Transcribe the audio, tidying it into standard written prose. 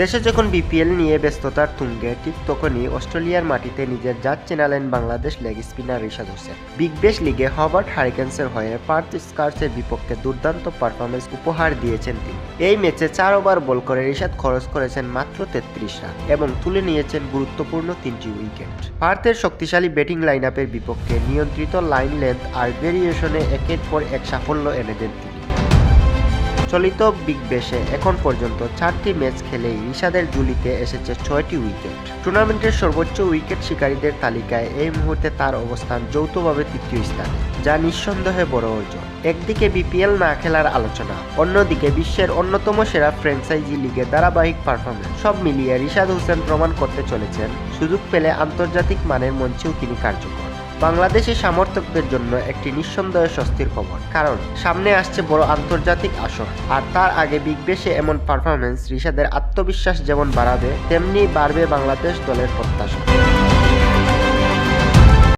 দেশে যখন বিপিএল নিয়ে ব্যস্ততার তুঙ্গে, ঠিক তখনই অস্ট্রেলিয়ার মাটিতে নিজের জাত চেনালেন Bangladesh leg spinner Rishad Hossain. Big Bash লিগে হবার্ট হারিকেন্সের হয়ে পার্থ স্কার্সের বিপক্ষে দুর্দান্ত পারফরমেন্স উপহার দিয়েছেন তিনি। এই ম্যাচে 4 ওভার বল করে রিশাদ খরচ করেছেন মাত্র 33 রান এবং তুলে নিয়েছেন গুরুত্বপূর্ণ 3টি উইকেট। পার্থের শক্তিশালী ব্যাটিং লাইন আপের বিপক্ষে নিয়ন্ত্রিত লাইন লেন্থ আর ভেরিয়েশনে একের পর এক সাফল্য এনে দেন তিনি। চলিত বিগ ব্যাশে এখন পর্যন্ত 4টি ম্যাচ খেলেই রিশাদের ঝুলিতে এসেছে 6টি উইকেট। টুর্নামেন্টের সর্বোচ্চ উইকেট শিকারীদের তালিকায় এই মুহূর্তে তার অবস্থান যৌথভাবে 3য় স্থানে, যা নিঃসন্দেহে বড় অর্জন। একদিকে বিপিএল না খেলার আলোচনা, অন্যদিকে বিশ্বের অন্যতম সেরা ফ্র্যাঞ্চাইজি লিগে ধারাবাহিক পারফরমেন্স, সব মিলিয়ে রিশাদ হোসেন প্রমাণ করতে চলেছেন সুযোগ পেলে আন্তর্জাতিক মানের মঞ্চেও তিনি কার্যকর। বাংলাদেশি সমর্থকদের জন্য একটি নিঃসন্দেহে স্বস্তির খবর, কারণ সামনে আসছে বড় আন্তর্জাতিক আসর, আর তার আগে বিগ ব্যাশে এমন পারফরমেন্স রিশাদের আত্মবিশ্বাস যেমন বাড়াবে, তেমনি বাড়বে বাংলাদেশ দলের প্রত্যাশা।